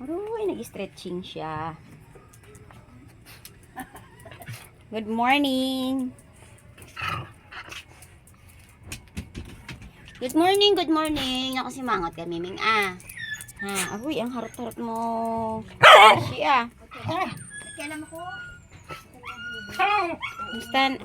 Uy, nag-stretching siya. Good morning. Good morning, good morning. Ako si Mangot kami, Ming. Ha, agoy, ang harot-harot mo. Siya. Kailan ako?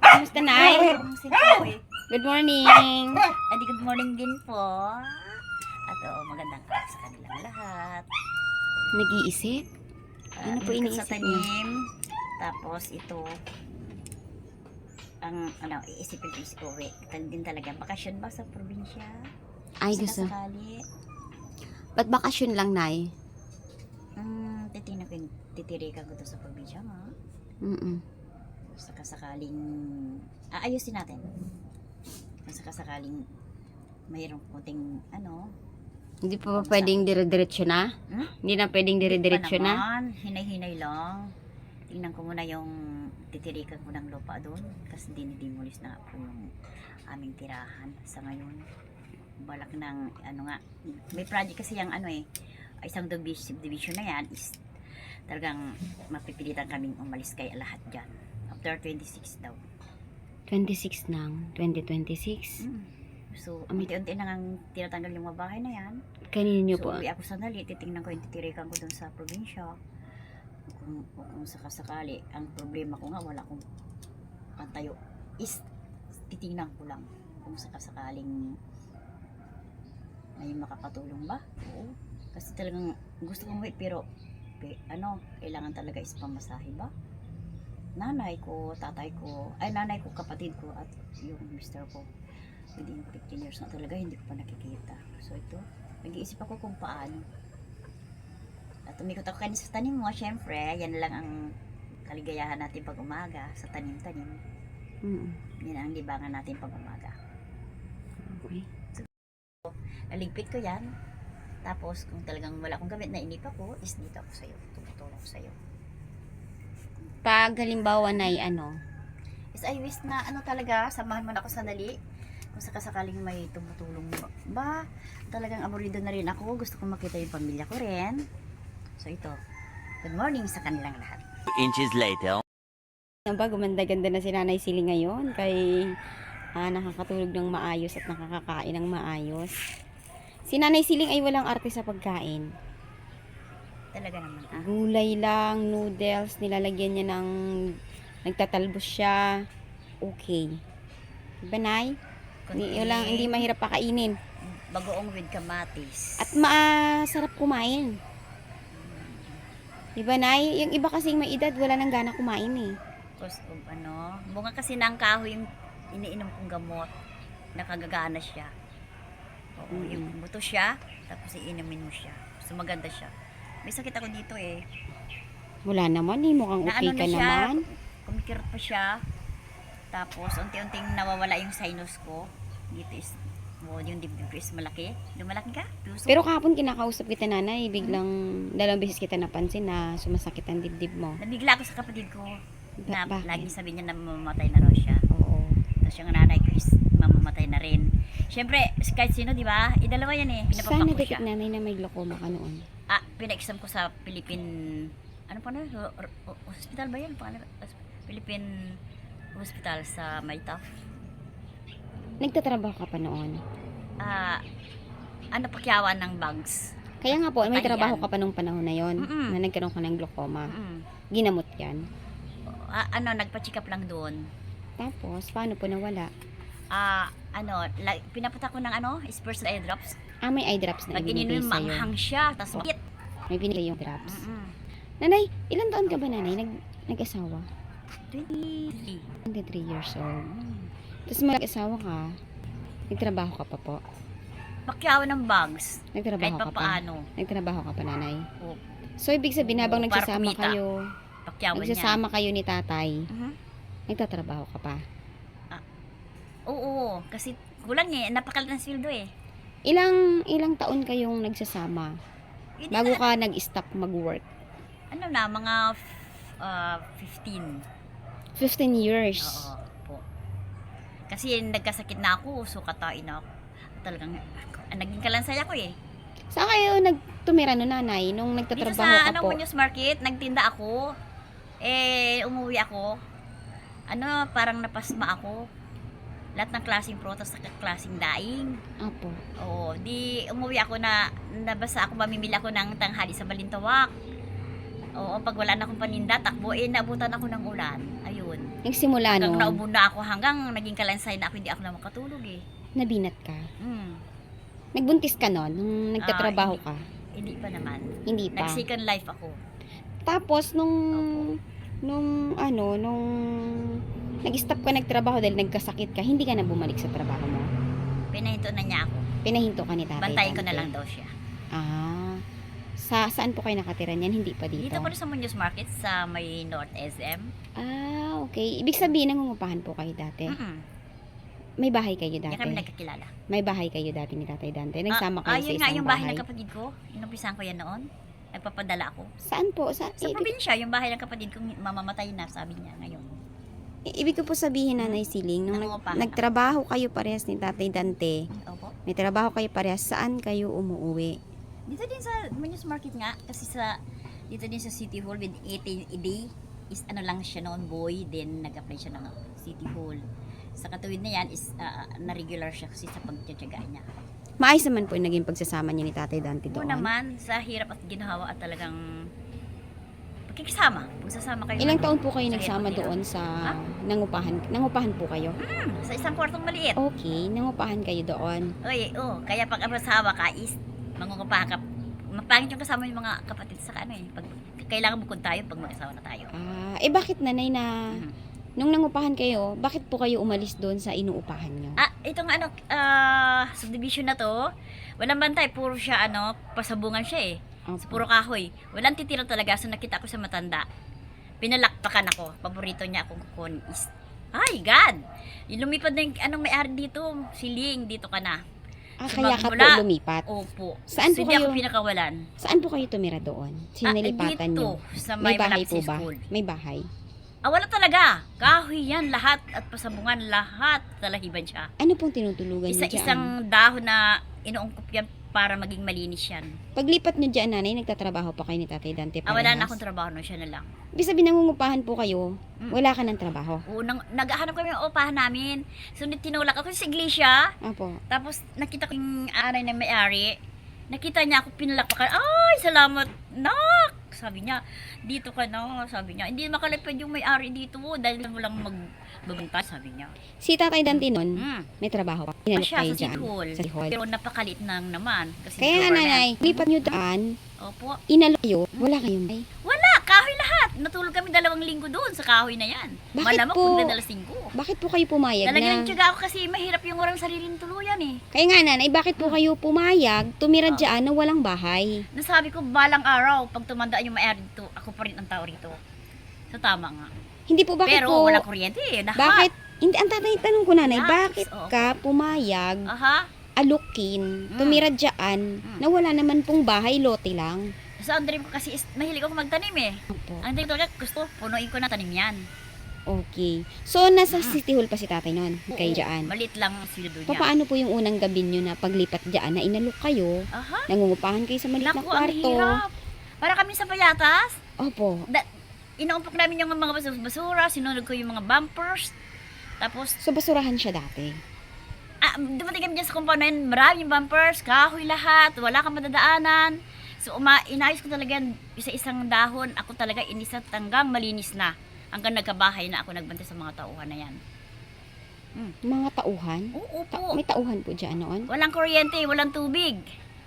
Kamusta, Nay? Good morning. Adi, good morning din po. At magandang araw sa kanilang lahat. Nag-iisip? Ano po Ikot iniisip sa niyo? tanim. Tapos ito, ang iisipin ko is uwi. Din talaga, bakasyon ba sa probinsya? Ay, Sa gusto. sakali. Ba't bakasyon lang, Nay? Titingnan ko yung titirikan ko to sa probinsya nga. Sakaling aayusin natin. Sakaling mayroong kunting Hindi pa ba pwedeng dire-diretso na? Hindi na pwedeng dire-diretso na? naman, hinay-hinay lang. Tingnan ko muna yung titirikan ko ng lupa doon kasi dinidemolis na po yung aming tirahan sa ngayon. Balak ng may project kasi yung isang division na yan is talagang mapipilitan kaming umalis kay lahat dyan. After 26 daw. 26 ng 2026. So, unti-unti na nga tinatanggal yung mga bahay na yan. Kanino So, po? uwi ako sandali, titingnan ko yung titirikan ko doon sa probinsya. Kung sakasakali, ang problema ko nga, wala akong pantayo. Is, titingnan ko lang kung sakasakaling may makakatulong ba. Oo. Kasi talagang gusto kong uwi, pero kailangan talaga is pamasahe ba? Nanay ko, nanay ko, kapatid ko, at yung mister ko. Within 15 years na talaga, hindi ko pa nakikita. So ito, nag-iisip ako kung paano. At umikot ako kanina sa tanim mo, syempre, yan lang ang kaligayahan natin pag umaga, sa tanim-tanim. Yan ang libangan natin pag umaga. Okay. So, naligpit ko yan. Tapos, kung talagang wala akong gamit na inipa ko, is dito ako sa'yo. Tumutulong ko sa'yo. Pag halimbawa na Is I wish na talaga, samahan mo na ako sandali. Kung sakasakaling may tumutulong ba, talagang aburido na rin ako. Gusto kong makita yung pamilya ko rin. So ito, good morning sa kanilang lahat. 2 inches later. gumanda-ganda na si Nanay Sili ngayon kay nakakatulog ng maayos at nakakakain ng maayos. Si Nanay Siling ay walang arte sa pagkain. Talaga naman Gulay lang, noodles, nilalagyan niya ng nagtatalbos siya. Okay. Diba, Nay? Hindi mahirap pakainin. Bagoong with kamatis. At masarap kumain. Diba, Nay? Yung iba kasing may edad, wala nang gana kumain eh. Because of bunga kasi ng kahoy yung iniinom kong gamot. Nakagagana siya. Oo, yung buto siya, tapos iinumin mo siya. So maganda siya. May sakit ako dito eh. Wala naman eh, mukhang okay ka naman. Kumikirot pa siya. Tapos unti-unting nawawala yung sinus ko. Dito is yung dibdib ko is malaki. Lumalaki ka? Puso. Pero kahapon kinakausap kita, Nanay, biglang dalawang beses kita napansin na sumasakit ang dibdib mo. Nabigla ako sa kapatid ko. Na Bakit? lagi sabi niya na mamamatay na raw siya. Oo. Tapos yung nanay ko is mamamatay na rin. Siyempre, kahit sino, di ba? Dalawa yan eh. Saan Pinapapak ko nadikit, siya. Nanay, na may glaucoma ka noon? Pina-exam ko sa Philippine, ano pa na? Hospital ba yan? Philippine Hospital sa Maytaf. Nagtatrabaho ka pa noon? Pakyawan ng bags. Kaya nga po, may Patay trabaho yan. ka pa nung panahon na yon Mm-mm. na nagkaroon ka ng glaucoma. Mm. Ginamot yan. Nagpa-check up lang doon. Tapos, paano po nawala? Pinapunta ko ng Spurs eye drops. May eye drops na Pag ibinigay ininom, sa'yo. manghang siya. Tapos bakit? May binigay yung drops. Mm-mm. Nanay, ilang taon ka ba, Nanay? Nag-asawa? 23. 23 years old. Mm. Tapos mag-asawa ka, nagtrabaho ka pa po? Pakyawan ng bags. Nagtrabaho Kahit ka pa pa? paano. Nagtrabaho ka pa, Nanay? Oo. So, ibig sabihin, habang Para nagsasama kumita. kayo, Pakyawan niya. nagsasama kayo ni tatay, Mhm. nagtatrabaho ka pa? Oo. Kasi kulang eh. Napakalit ng sweldo eh. Ilang taon kayong nagsasama Hindi bago na- ka nag-stop mag-work? mga 15. 15 years. Oo po. Kasi nagkasakit na ako. So katain na ako. Talagang naging kalansay ako eh. Saan kayo tumira no, nanay? Nung Dito nagtatrabaho sa ka po? Muñoz Market, nagtinda ako. Umuwi ako. Parang napasma ako. Lahat ng klaseng prutas sa klaseng daing. Apo. Oo, di umuwi ako na nabasa ako, mamimili ako ng tanghali sa Balintawak. Oo, pag wala na akong paninda, takbo, naabutan ako ng ulan. Ayun. Nagsimula Hanggang nun, naubo na ako, hanggang naging kalansay na ako, hindi ako na makatulog eh. nabinat ka. Hmm. Nagbuntis ka nun, nung nagtatrabaho ka. Hindi pa naman. Hindi pa. Nag-second life ako. Tapos, nung nag-stop ka nagtrabaho dahil nagkasakit ka, hindi ka na bumalik sa trabaho mo. Pinahinto na niya ako. Pinahinto ka ni tatay. Bantayin ko na Dante. lang daw siya. Ah. Saan po kayo nakatira niyan? Hindi pa dito? Dito ko na sa Muñoz Market sa may North SM. Ah, okay. Ibig sabihin, nangungupahan po kayo dati? May bahay kayo Hindi dati? kami nagkakilala. May bahay kayo dati ni Tatay Dante? Nagsama kayo sa Ayun isang nga yung bahay bahay? ng kapatid ko. Inumpisahan ko yan noon. Nagpapadala ako. Saan po? Sa probinsya, yung bahay ng kapatid ko mamamatay na, sabi niya ngayon. Ibig ko po sabihin, Nanay Siling, nung Nangungupahan nagtrabaho kayo parehas ni Tatay Dante, Opo. may trabaho kayo parehas, saan kayo umuwi? Dito din sa Muñoz Market nga, kasi dito din sa City Hall with 18 a day is lang siya noon, boy, then nag-apply siya ng City Hall. Sa katuwid na yan is na regular siya kasi sa pagtiyatsaga niya. Maayos naman po yung naging pagsasama niyo ni Tatay Dante Oo doon. naman, sa hirap at ginhawa at talagang pagkikisama. Pagsasama kayo. Ilang taon po kayo Sa nagsama hirap. doon sa nangupahan po kayo? Sa isang kwartong maliit. Okay, nangupahan kayo doon. Kaya pag asawa ka is mangungupahan ka. Mapangit yung kasama yung mga kapatid sa pag kailangan bukod tayo pag mag-asawa na tayo. Bakit nanay na Mhm. nung nangupahan kayo, bakit po kayo umalis doon sa inuupahan nyo? Itong subdivision na to, walang bantay, puro siya pasabungan siya eh. Opo. Puro kahoy. Walang titira talaga. So nakita ko sa matanda. Pinalakpakan ako. Paborito niya akong kukun is, ay God! Yung lumipad na yung may-ari dito, siling, dito ka na. Kaya ka po magmula. lumipat. Opo. Saan So, po hindi kayo? ako pinakawalan. Saan po kayo tumira doon? Sinalipatan Dito, nyo? sa May may bahay malapit po sa ba? school. May bahay? Wala talaga. Kahoy yan, lahat. At pasabungan, lahat. Talahiban siya. Ano pong tinutulugan nyo dyan? Isang dahon na inuungkop yan para maging malinis yan. Paglipat nyo dyan, nanay, nagtatrabaho pa kayo ni Tatay Dante parehas? Wala na akong trabaho no, siya na lang. Ibig sabihin, nangungupahan po kayo, wala ka ng trabaho. Naghahanap kami ng upahan namin. So, tinulak ako sa iglesia. Apo. Tapos, nakita ko yung aray na may-ari. Nakita niya ako, pinalakpakan. Ay, salamat, nak! Sabi niya, dito ka na. Sabi niya, hindi makalipad yung may-ari dito. Dahil walang magbabunta, sabi niya. Si Tatay Dante nun, Mm. may trabaho pa. Inalok Siya kayo sa dyan. City Hall. Sa City Hall. Pero napakalit nang naman. Kasi Kaya nga, government. nanay, lipat nyo daan, Opo. inalok kayo, wala kayong may. Wala, kahoy lahat. Natulog kami 2 linggo doon sa kahoy na yan. Bakit Malamang po? kung nadalas 5. Bakit po kayo pumayag Talagang na? tiyaga ako kasi mahirap yung orang sariling tuluyan eh. Kaya nga, nanay, bakit po kayo pumayag, tumira dyan na walang bahay? Nasabi ko, balang araw, pag tumandaan yung may-ari dito, ako pa rin ang tao rito. So, tama nga. Hindi po, bakit Pero po? walang kuryente eh. Lahat. Bakit? Hindi, ang tanong ko, nanay, Lahat. bakit Oo. ka pumayag, Aha. alukin, tumira dyan, na wala naman pong bahay, lote lang? So, ang dream ko kasi is, mahilig ako magtanim eh. Opo. Ang dream ko talaga, gusto, punuin ko na tanim yan. Okay. So, nasa City Hall pa si tatay nun, kayo Oo, dyan. Maliit lang ang sildo niya. Paano po yung unang gabi nyo na paglipat dyan, na inalok kayo, Aha. nangungupahan kayo sa maliit na Naku, ang kwarto? hirap. Para kami sa payatas, Opo. inaumpok namin yung mga basura, sinulog ko yung mga bumpers. Tapos, So, basurahan siya dati. dumating kami dyan sa compound na yun, maraming bumpers, kahoy lahat, wala kang madadaanan. So, inayos ko talaga yan, isa-isang dahon, ako talaga inisat hanggang malinis na. Hanggang nagkabahay na ako nagbantay sa mga tauhan na yan. Mga tauhan? Oo po. May tauhan po dyan noon? Walang kuryente, walang tubig.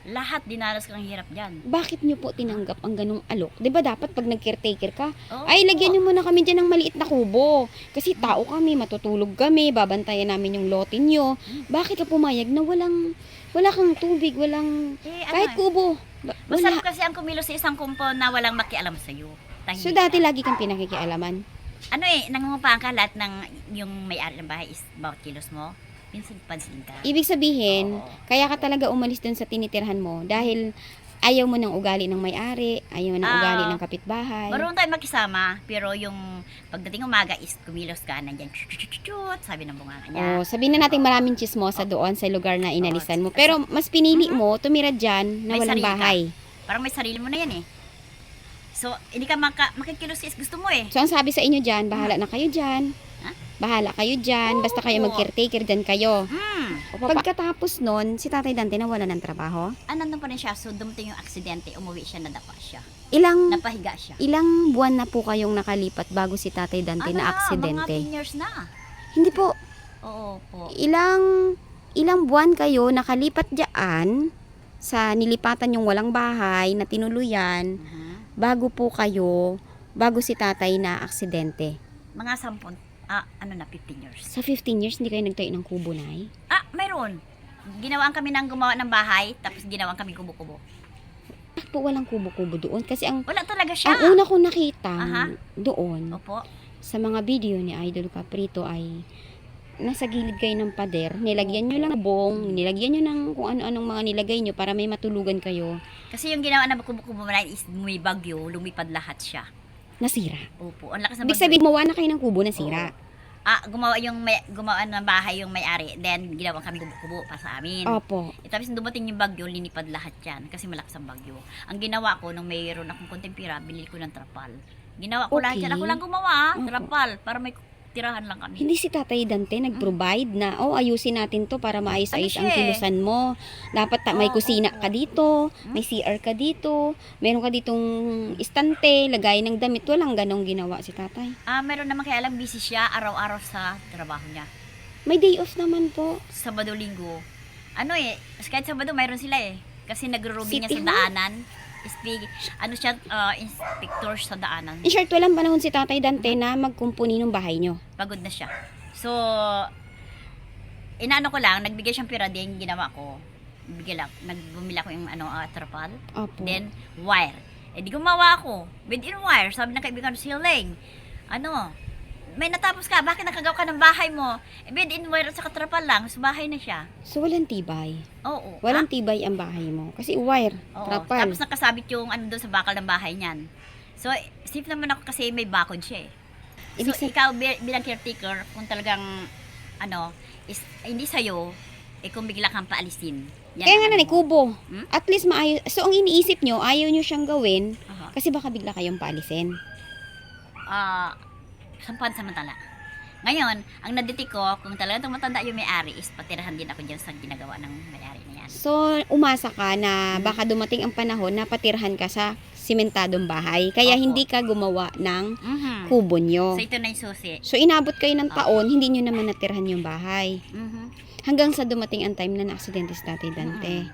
Lahat dinaras ko ng hirap dyan. Bakit nyo po tinanggap ang ganong alok? 'Di ba dapat pag nag-caretaker ka, Oo ay po. lagyan nyo muna kami dyan ng maliit na kubo. Kasi tao kami, matutulog kami, babantayan namin yung lote nyo. Bakit ka pumayag na wala kang tubig, walang kahit kubo? Masarap Wala. kasi ang kumilos sa isang compound na walang makialam sa'yo. Tahimik So dati ka. lagi kang pinakikialaman. Nangungupahan ka lahat ng yung may-ari ng bahay is bawat kilos mo. Minsan pansin ka. Ibig sabihin, Oo. kaya ka talaga umalis dun sa tinitirhan mo dahil ayaw mo ng ugali ng may-ari, ayaw mo ng ugali ng kapitbahay. Marunong tayo makisama, pero yung pagdating umaga is kumilos ka, nandyan, chut, sabi ng bunganga niya. Oh, sabihin na natin maraming chismosa doon sa lugar na inalisan mo. Pero mas pinili mo tumira dyan na May walang sarili ka. bahay. Parang may sarili mo na yan eh. So, hindi ka makikilos is gusto mo eh. So, ang sabi sa inyo dyan, bahala na kayo dyan. Ha? Bahala kayo dyan. Basta kayo Oo. mag-caretaker dyan kayo. Hmm. Pagkatapos nun, si Tatay Dante nawala ng trabaho. Nandun pa rin siya. So, dumating yung aksidente. Umuwi siya, nadapa siya. Napahiga siya. Ilang buwan na po kayong nakalipat bago si Tatay Dante na aksidente? Mga 10 years na. Hindi po. Oo po. Ilang buwan kayo nakalipat diyan sa nilipatan yung walang bahay na tinuluyan bago si Tatay na aksidente. Mga 15 years. Sa 15 years, hindi kayo nagtayo ng kubo, Nay? Mayroon. Ginawaan kami ng gumawa ng bahay, tapos ginawaan kami kubo-kubo. Po, walang kubo-kubo doon. Kasi Wala talaga siya. ang una kong nakita Aha. doon Opo. sa mga video ni Idol Caprito ay nasa gilid kayo ng pader. Nilagyan nyo lang ng bong, nilagyan nyo ng kung ano-anong mga nilagay nyo para may matulugan kayo. Kasi yung ginawa na kubo-kubo na is may bagyo, lumipad lahat siya. Nasira. Opo. Ang lakas ng Ibig bagyo. sabihin, gumawa na kayo ng kubo, nasira. Gumawa ng bahay yung may-ari, then ginawa kami kubo-kubo pa sa amin. Opo. Tapos nung dumating yung bagyo, linipad lahat yan kasi malakas ang bagyo. Ang ginawa ko, nung mayroon akong konting pira, binili ko ng trapal. Ginawa ko lahat Okay. yan. Ako lang gumawa, Opo. trapal, para may tirahan lang kami. Hindi si Tatay Dante nag-provide na, ayusin natin to para maayos-ayos Ano ang siya eh? kilusan mo. Dapat may Oo, kusina oo. ka dito, may CR ka dito, meron ka ditong istante, lagay ng damit. Walang ganong ginawa si Tatay. Meron naman kaya lang busy siya araw-araw sa trabaho niya. May day off naman po. Sabado, Linggo. Kahit Sabado mayroon sila eh. Kasi nagro-roaming niya City sa Hall? daanan. Inspector sa daanan. In short, walang panahon si Tatay Dante na magkumpuni ng bahay nyo. Pagod na siya. So, inaano ko lang, nagbigay siyang pira din, ginawa ko. Nagbumila ko yung trapal. Opo. Then, wire. Di gumawa ako. Bed-in wire. Sabi ng kaibigan, ceiling. May natapos ka, bakit nakagawa ka ng bahay mo? Bed-in wire at saka trapal lang, so bahay na siya. So, walang tibay. Oo. Walang tibay ang bahay mo. Kasi wire, Oo. trapal. Tapos nakasabit yung doon sa bakal ng bahay niyan. So, safe naman ako kasi may bakod siya eh. So, Ibig sabihin- ikaw bilang caretaker, kung talagang, hindi sa'yo, kung bigla kang paalisin. Yan Kaya ang nga nanay, mo. kubo. Hmm? At least maayos. So, ang iniisip nyo, ayaw nyo siyang gawin Aha. kasi baka bigla kayong paalisin. Sampan-samantala. Ngayon, ang nadetect ko, kung talagang tumatanda yung may-ari, is patirahan din ako dyan sa ginagawa ng may-ari na yan. So, umasa ka na baka dumating ang panahon na patirhan ka sa simentadong bahay. Kaya Opo. hindi ka gumawa ng Mhm. kubo nyo. So, ito na yung susi. So, inabot kayo ng taon, hindi nyo naman natirhan yung bahay. Mhm. Hanggang sa dumating ang time na na-aksidente si Tatay Dante.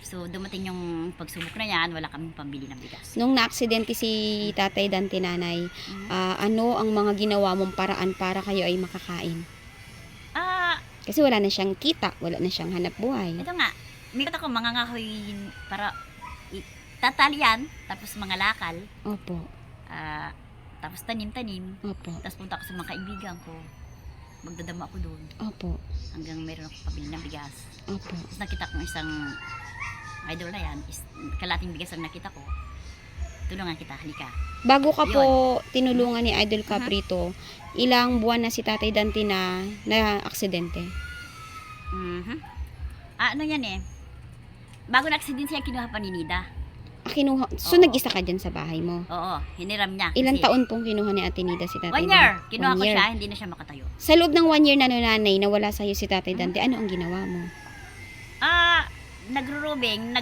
So, dumating yung pagsubok na yan, wala kaming pambili ng bigas. Nung na-aksidente si Tatay Dante, nanay, ano ang mga ginawa mong paraan para kayo ay makakain? Kasi wala na siyang kita, wala na siyang hanap buhay. Ito nga, may kata ko mga ngahoy para tatalian, tapos mga lakal, Opo, tapos tanim-tanim, opo, tapos punta ako sa mga kaibigan ko, magdadama ako doon, opo, hanggang mayroon ako pabili ng bigas. opo. Tapos nakita ko isang idol na yan, kalating bigas ang nakita ko, tulungan kita, halika. Bago ka po tinulungan ni Idol Caprito, ilang buwan na si Tatay Dante na aksidente? Ano yan eh, bago na-accident siya, kinuha pa ni Nida. Kinuha. So, Oo. nag-isa ka dyan sa bahay mo? Oo, hiniram niya. Ilang kasi taon pong kinuha ni Ate Nida si Tatay 1 year, Dante? kinuha 1 ko year. siya, hindi na siya makatayo. Sa loob ng 1 year na nanay, nawala sa'yo si Tatay Dante, ano ang ginawa mo? Nagro-robing,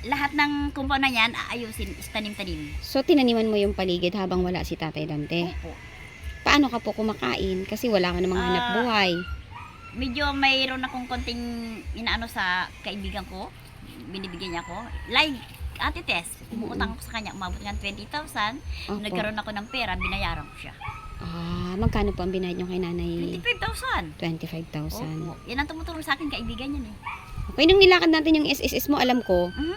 lahat ng compound na yan, aayusin, is tanim-tanim. So, tinaniman mo yung paligid habang wala si Tatay Dante. Opo. Paano ka po kumakain? Kasi wala ka namang hanap buhay. Medyo mayroon akong konting inaano sa kaibigan ko, binibigyan niya ako. Like, Ate Tess, umuutang ako sa kanya, umabot ng 20,000, Opo. nagkaroon ako ng pera, binayaran ko siya. Magkano po ang binayad nyo kay nanay? 25,000. 25,000. Opo. Yan ang tumutulong sa akin, kaibigan niya eh. Okay, nung nilakad natin yung SSS mo, alam ko, Mhm.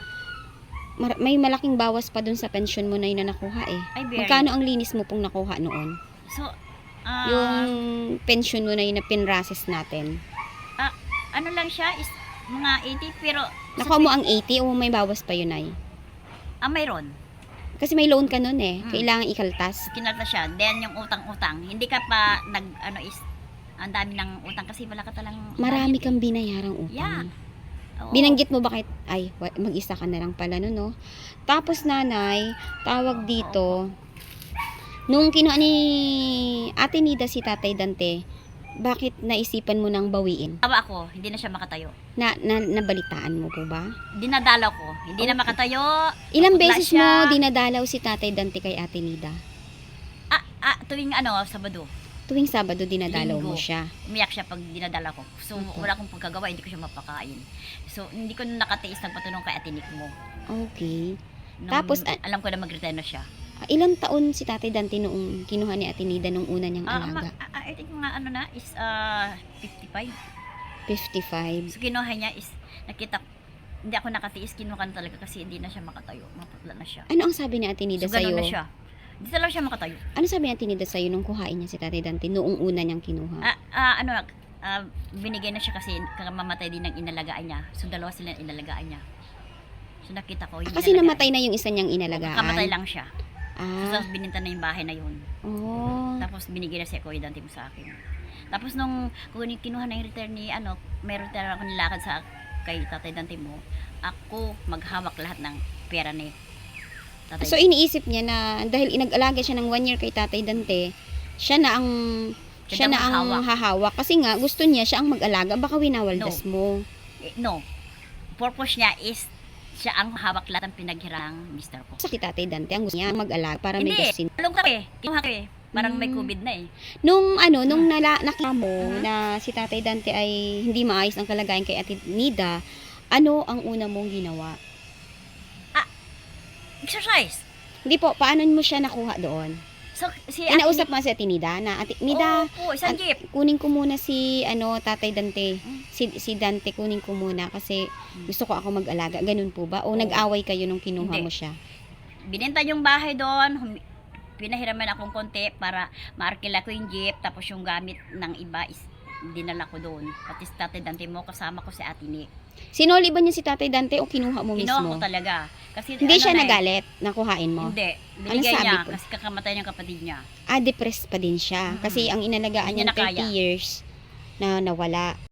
may malaking bawas pa dun sa pension mo na yun na nakuha eh. Ay, very. Magkano ang linis mo pong nakuha noon? So, Yung pension mo na yun na pinrases natin. ano lang siya, is mga 80, pero Nakuha mo ang 80 o may bawas pa yun ay? mayroon. Kasi may loan ka nun eh. Mm. Kailangan ikaltas. Kinalta siya. Then, yung utang-utang. Hindi ka pa ang dami ng utang kasi wala ka talang Marami bayad. kang binayarang Yeah. utang. Oo. Binanggit mo ba kahit, ay, mag-isa ka na lang pala no, no? Tapos nanay, tawag dito, nung kinuha ni Ate Nida si Tatay Dante, bakit naisipan mo nang bawiin? Tawa ako, hindi na siya makatayo. Nabalitaan mo po ba? Dinadalaw ko, hindi na makatayo. Ilang Putla beses siya. mo dinadalaw si Tatay Dante kay Ate Nida? Tuwing Sabado, Tuwing Sabado dinadalaw mo Linggo. siya. umiyak siya pag dinadala ko. So, Opo. wala akong pagkagawa, hindi ko siya mapakain. So, hindi ko nakatiis nagpatunong kay Ate Nick mo. Okay. Nung Tapos, alam ko na mag-retire na siya. Ilang taon si Tatay Dante noong kinuha ni Ate Nida nung una niyang alaga? I think mga is 55. 55. So, kinuha niya is, nakita, hindi ako nakatiis, kinuha ka na talaga kasi hindi na siya makatayo. Maputla na siya. Ano ang sabi ni Ate Nida So, ganun sa'yo? na siya. Hindi talaga siya makatayo. Ano sabi ni Ate Nida sa'yo nung kuhain niya si Tatay Dante noong una niyang kinuha? Binigay na siya kasi kamamatay din ng inalagaan niya. So, dalawa sila ng inalagaan niya. So, nakita ko yung Kasi namatay na yung isa niyang inalagaan. Kamatay lang siya. So, Ah, tapos bininta na yung bahay na yun. oh. Tapos binigay na si Kuya Dante mo sa akin. Tapos nung kinuha na yung return ni may return ako nilakad sa kay Tatay Dante mo, ako maghawak lahat ng pera ni Tatay. So, iniisip niya na dahil inag-alaga siya ng 1 year kay Tatay Dante, siya na ang hahawak. Kasi nga, gusto niya siya ang mag-alaga. Baka winawaldas mo. No. Purpose niya is siya ang hawak lahat ng pinaghirang mister ko. Sa Tatay Dante, ang gusto niya mag-alaga para may Hindi. gasin. Talong ka Kinuha ko Parang may COVID na Nung nakita mo na si Tatay Dante ay hindi maayos ang kalagayan kay Ate Nida, ano ang una mong ginawa? Exercise. Hindi po, paano mo siya nakuha doon? So, si Inausap mo si Ate Nida na, Ate Nida, Oo, isang jeep. kunin ko muna si Tatay Dante. Si Dante kunin ko muna kasi gusto ko ako mag-alaga. Ganun po ba? O Oo. nag-away kayo nung kinuha Hindi. mo siya? Binenta yung bahay doon. Pinahiraman akong konti para maarkila ko yung jeep. Tapos yung gamit ng iba is dinala ko doon. Pati si Tatay Dante mo, kasama ko si Ate Nick. Sinoli ba niya si Tatay Dante o kinuha mo Kinuha mismo? ko talaga. Kasi Hindi siya na nagalit na kuhain mo? Hindi. Binigay sabi niya po? kasi kakamatay ng kapatid niya. Depressed pa din siya. Kasi ang inalagaan Hindi niya niya 30 nakaya. years na nawala.